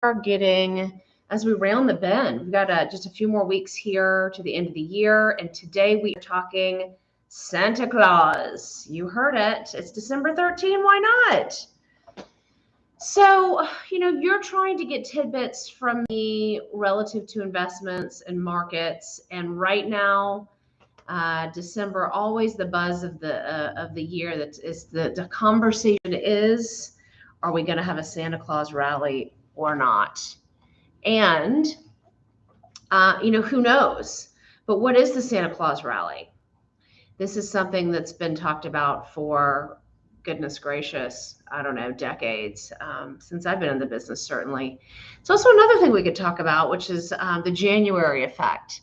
are getting, as we round the bend, we've got just a few more weeks here to the end of the year. And today we are talking Santa Claus. You heard it. It's December 13. Why not? So, you're trying to get tidbits from me relative to investments and markets. And right now, December, always the buzz of the year. That is the conversation is, are we going to have a Santa Claus rally or not? And who knows? But what is the Santa Claus rally? This is something that's been talked about for, goodness gracious, I don't know, decades, since I've been in the business, certainly. It's also another thing we could talk about, which is the January effect.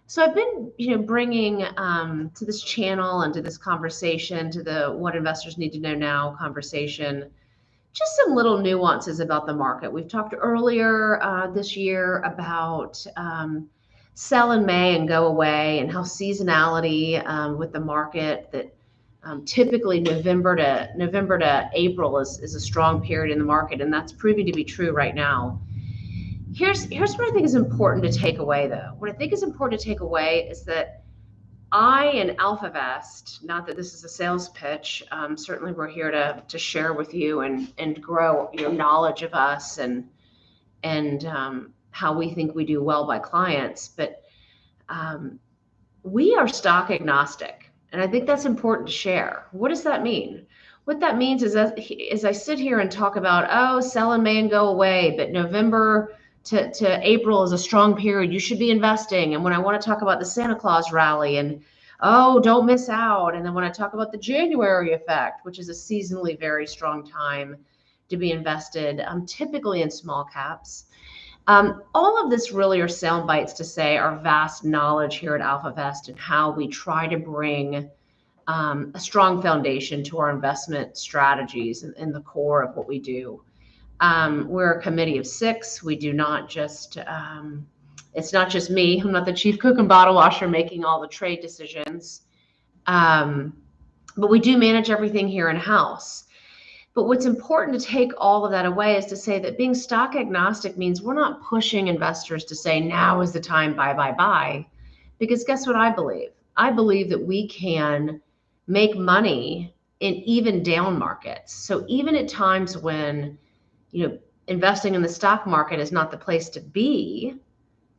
So I've been, bringing to this channel and to this conversation, to the What Investors Need to Know Now conversation, just some little nuances about the market. We've talked earlier this year about sell in May and go away, and how seasonality with the market, that typically November to April is a strong period in the market, and that's proving to be true right now. Here's what I think is important to take away, though. What I think is important to take away is that I and AlphaVest, not that this is a sales pitch, certainly we're here to share with you and grow your knowledge of us and how we think we do well by clients, but we are stock agnostic, and I think that's important to share. What does that mean? What that means is, as I sit here and talk about, sell in May and go away, but November to April is a strong period, you should be investing. And when I want to talk about the Santa Claus rally and, don't miss out. And then when I talk about the January effect, which is a seasonally very strong time to be invested, typically in small caps. All of this really are sound bites to say our vast knowledge here at AlphaVest and how we try to bring a strong foundation to our investment strategies in the core of what we do. We're a committee of 6. We do not just, it's not just me. I'm not the chief cook and bottle washer making all the trade decisions. But we do manage everything here in-house. But what's important to take all of that away is to say that being stock agnostic means we're not pushing investors to say, now is the time, buy. Because guess what I believe? I believe that we can make money in even down markets. So even at times when investing in the stock market is not the place to be,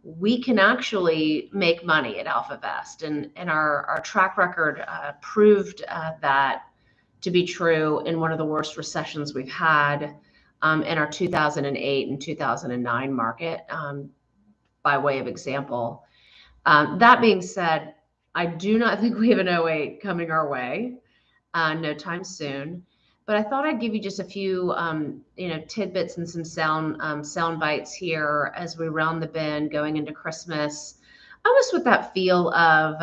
we can actually make money at AlphaVest. And our track record proved that to be true in one of the worst recessions we've had in our 2008 and 2009 market, by way of example. That being said, I do not think we have an 08 coming our way, no time soon. But I thought I'd give you just a few, tidbits and some sound bites here as we round the bend going into Christmas, almost with that feel of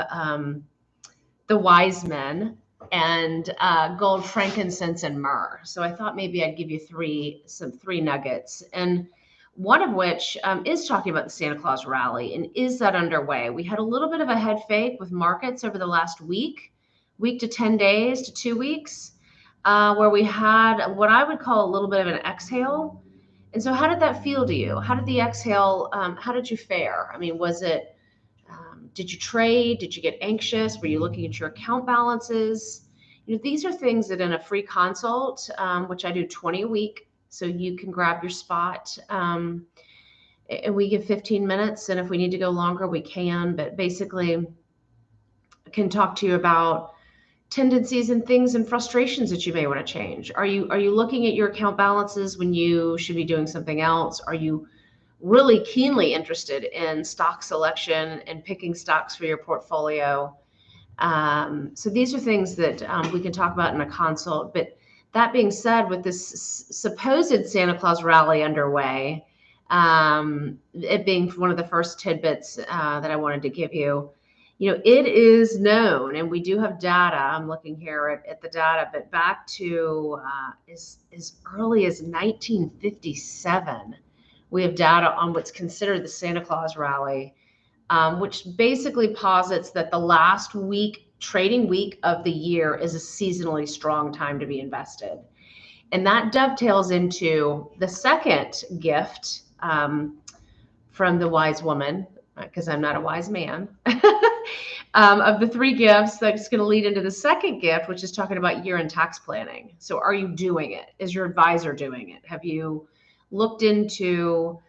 the wise men and gold, frankincense, and myrrh. So I thought maybe I'd give you three nuggets, and one of which is talking about the Santa Claus rally, and is that underway? We had a little bit of a head fake with markets over the last week to 10 days to 2 weeks. Where we had what I would call a little bit of an exhale. And so how did that feel to you? How did the exhale, how did you fare? I mean, was it, did you trade? Did you get anxious? Were you looking at your account balances? These are things that in a free consult, which I do 20 a week, so you can grab your spot. And we give 15 minutes, and if we need to go longer, we can. But basically, I can talk to you about tendencies and things and frustrations that you may want to change. Are you looking at your account balances when you should be doing something else? Are you really keenly interested in stock selection and picking stocks for your portfolio? So these are things that we can talk about in a consult. But that being said, with this supposed Santa Claus rally underway, it being one of the first tidbits that I wanted to give you, it is known, and we do have data. I'm looking here at the data, but back to as early as 1957, we have data on what's considered the Santa Claus rally, which basically posits that the last trading week of the year is a seasonally strong time to be invested. And that dovetails into the second gift from the wise woman, because I'm not a wise man, of the 3 gifts, that's going to lead into the second gift, which is talking about year-end tax planning. So are you doing it? Is your advisor doing it? Have you looked into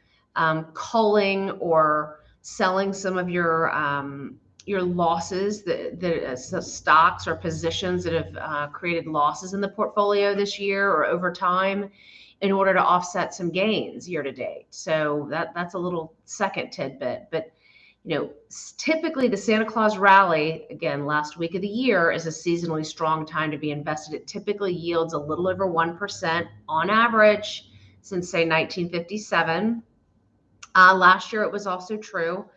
culling or selling some of your losses, the stocks or positions that have created losses in the portfolio this year or over time, in order to offset some gains year to date? So that's a little second tidbit. But typically the Santa Claus rally, again, last week of the year, is a seasonally strong time to be invested. It typically yields a little over 1% on average since, say, 1957. Last year it was also true.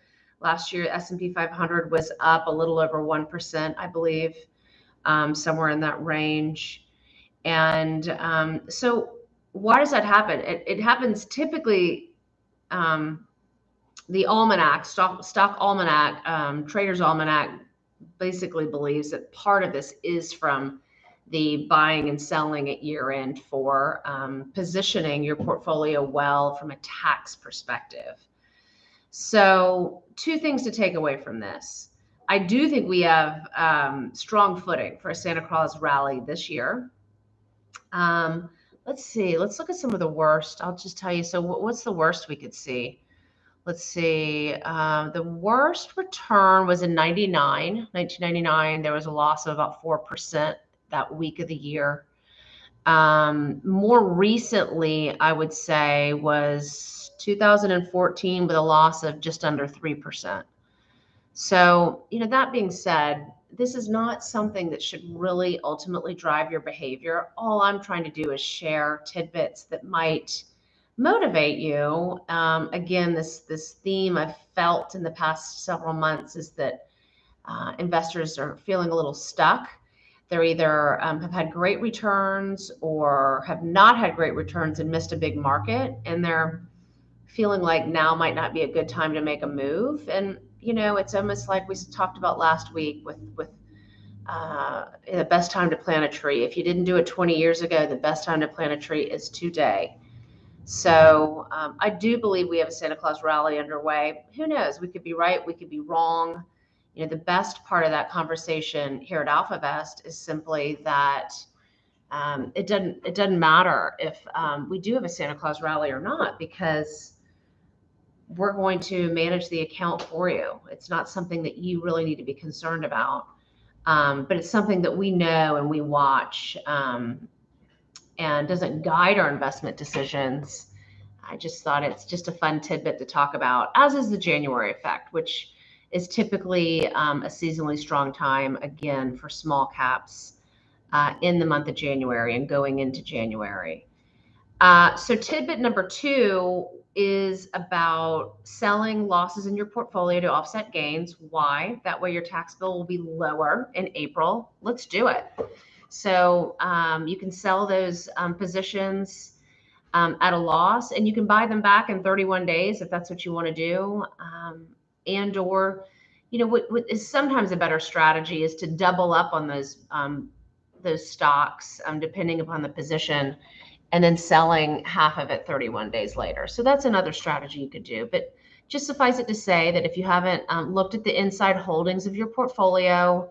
Last year S&P 500 was up a little over 1%, I believe, somewhere in that range. And so why does that happen? It happens typically, the almanac, stock almanac, Trader's Almanac, basically believes that part of this is from the buying and selling at year end for positioning your portfolio well from a tax perspective. So 2 things to take away from this. I do think we have strong footing for a Santa Claus rally this year. Let's see. Let's look at some of the worst. I'll just tell you. So what's the worst we could see? Let's see. The worst return was in 1999. There was a loss of about 4% that week of the year. More recently, I would say, was 2014 with a loss of just under 3%. So, that being said, this is not something that should really ultimately drive your behavior. All I'm trying to do is share tidbits that might motivate you. Again, this theme I've felt in the past several months is that investors are feeling a little stuck. They're either have had great returns or have not had great returns and missed a big market, and they're feeling like now might not be a good time to make a move. And it's almost like we talked about last week with the best time to plant a tree. If you didn't do it 20 years ago, the best time to plant a tree is today. So I do believe we have a Santa Claus rally underway. Who knows? We could be right. We could be wrong. The best part of that conversation here at AlphaVest is simply that it doesn't matter if we do have a Santa Claus rally or not, because we're going to manage the account for you. It's not something that you really need to be concerned about, but it's something that we know and we watch, and doesn't guide our investment decisions. I just thought it's just a fun tidbit to talk about, as is the January effect, which is typically a seasonally strong time, again, for small caps in the month of January and going into January. So tidbit number 2 is about selling losses in your portfolio to offset gains. Why? That way your tax bill will be lower in April. Let's do it. So you can sell those positions at a loss, and you can buy them back in 31 days if that's what you want to do. And or, what is sometimes a better strategy is to double up on those stocks, depending upon the position, and then selling half of it 31 days later. So that's another strategy you could do. But just suffice it to say that if you haven't looked at the inside holdings of your portfolio,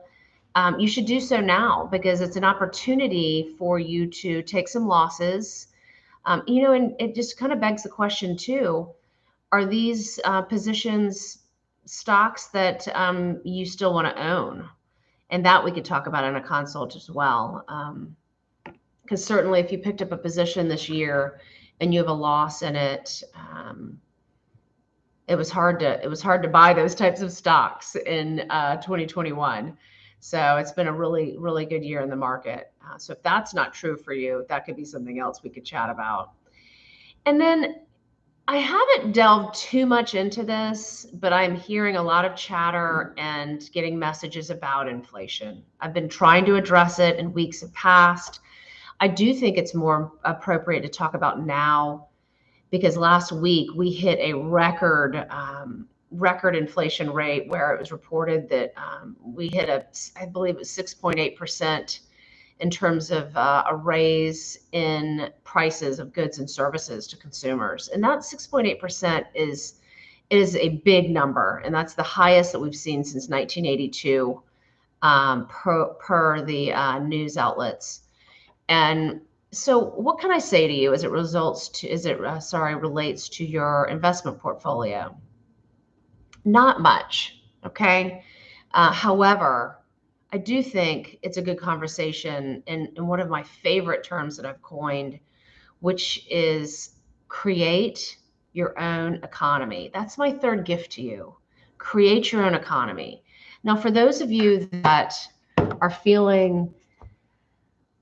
you should do so now, because it's an opportunity for you to take some losses. And it just kind of begs the question too, are these positions stocks that you still want to own? And that we could talk about in a consult as well. Because certainly if you picked up a position this year and you have a loss in it, it was hard to buy those types of stocks in 2021. So it's been a really, really good year in the market. So if that's not true for you, that could be something else we could chat about. And then I haven't delved too much into this, but I'm hearing a lot of chatter and getting messages about inflation. I've been trying to address it in weeks past. I do think it's more appropriate to talk about now, because last week we hit a record inflation rate, where it was reported that we hit I believe it was 6.8% in terms of a raise in prices of goods and services to consumers. And that 6.8% is a big number, and that's the highest that we've seen since 1982 per the news outlets. And so, what can I say to you as it relates to your investment portfolio? Not much, okay? However, I do think it's a good conversation in one of my favorite terms that I've coined, which is create your own economy. That's my third gift to you. Create your own economy. Now, for those of you that are feeling,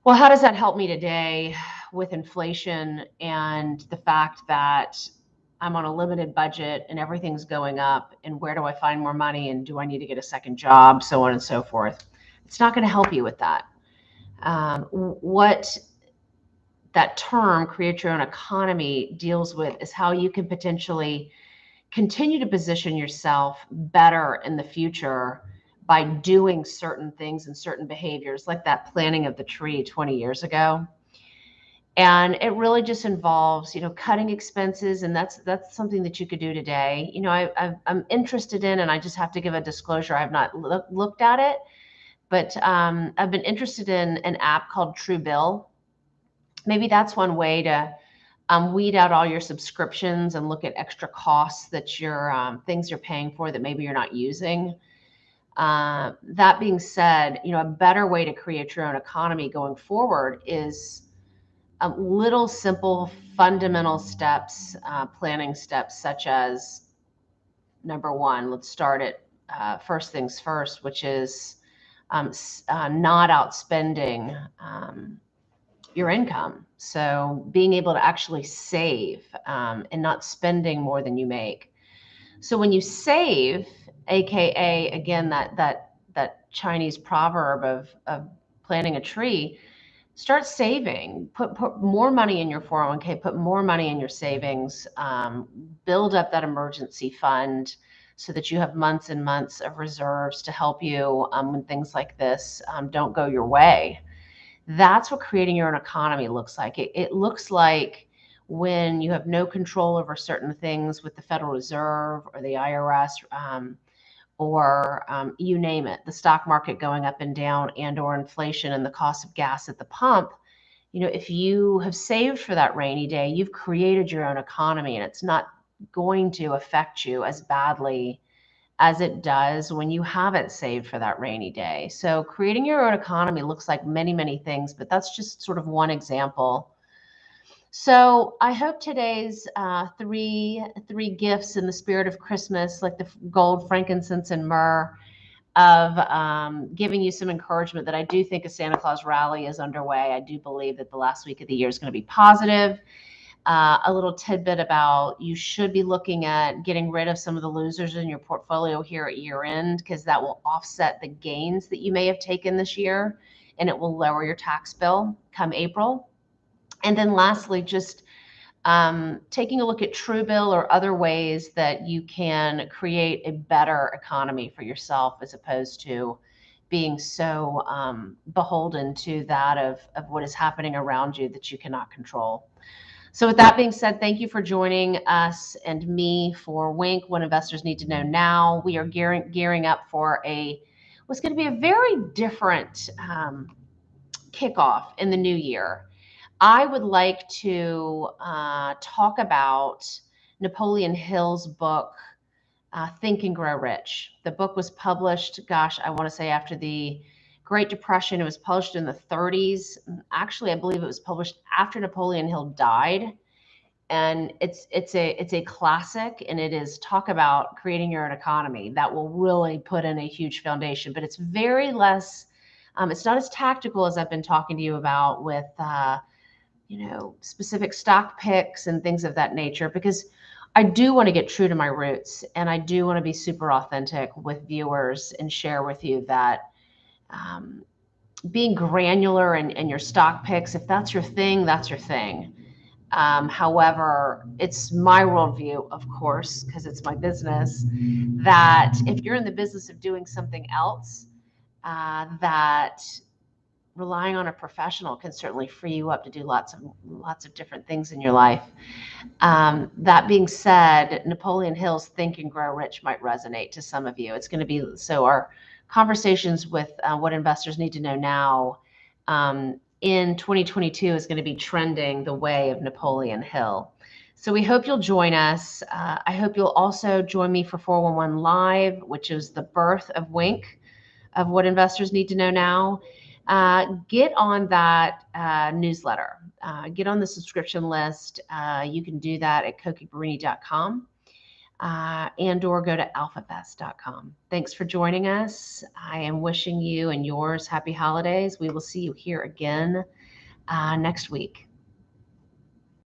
well, how does that help me today with inflation and the fact that I'm on a limited budget and everything's going up, and where do I find more money, and do I need to get a second job, so on and so forth? It's not going to help you with that. What that term, create your own economy, deals with is how you can potentially continue to position yourself better in the future by doing certain things and certain behaviors, like that planting of the tree 20 years ago. And it really just involves, cutting expenses, and that's something that you could do today. I'm interested in, and I just have to give a disclosure, I have not looked at it, but I've been interested in an app called Truebill. Maybe that's one way to weed out all your subscriptions and look at extra costs that your things you're paying for that maybe you're not using. That being said, a better way to create your own economy going forward is little simple fundamental steps, planning steps, such as, number one, let's start at first things first, which is not outspending your income. So being able to actually save and not spending more than you make. So when you save, AKA, again, that Chinese proverb of planting a tree, start saving, put more money in your 401k, put more money in your savings, build up that emergency fund so that you have months and months of reserves to help you when things like this don't go your way. That's what creating your own economy looks like. It looks like when you have no control over certain things with the Federal Reserve or the IRS, or you name it, the stock market going up and down, and or inflation and the cost of gas at the pump. If you have saved for that rainy day, you've created your own economy, and it's not going to affect you as badly as it does when you haven't saved for that rainy day. So creating your own economy looks like many, many things, but that's just sort of one example. So I hope today's three gifts in the spirit of Christmas, like the gold, frankincense, and myrrh, of giving you some encouragement that I do think a Santa Claus rally is underway. I do believe that the last week of the year is going to be positive. A little tidbit about you should be looking at getting rid of some of the losers in your portfolio here at year end, because that will offset the gains that you may have taken this year, and it will lower your tax bill come April. And then lastly, just taking a look at Truebill or other ways that you can create a better economy for yourself, as opposed to being so beholden to that of what is happening around you that you cannot control. So with that being said, thank you for joining us and me for Wink, What Investors Need to Know Now. We are gearing up for what's going to be a very different kickoff in the new year. I would like to talk about Napoleon Hill's book, Think and Grow Rich. The book was published, I want to say after the Great Depression. It was published in the 30s. Actually, I believe it was published after Napoleon Hill died. And it's a classic, and it is talk about creating your own economy that will really put in a huge foundation. But it's very less, it's not as tactical as I've been talking to you about with specific stock picks and things of that nature, because I do want to get true to my roots, and I do want to be super authentic with viewers and share with you that being granular in your stock picks, if that's your thing, that's your thing. However, it's my worldview, of course, because it's my business, that if you're in the business of doing something else that relying on a professional can certainly free you up to do lots of different things in your life. That being said, Napoleon Hill's Think and Grow Rich might resonate to some of you. It's going to be, so our conversations with what investors need to know now in 2022 is going to be trending the way of Napoleon Hill. So we hope you'll join us. I hope you'll also join me for 411 Live, which is the birth of Wink, of what investors need to know now. Get on that newsletter. Get on the subscription list. You can do that at cokiebarini.com and or go to alphavest.com. Thanks for joining us. I am wishing you and yours happy holidays. We will see you here again next week.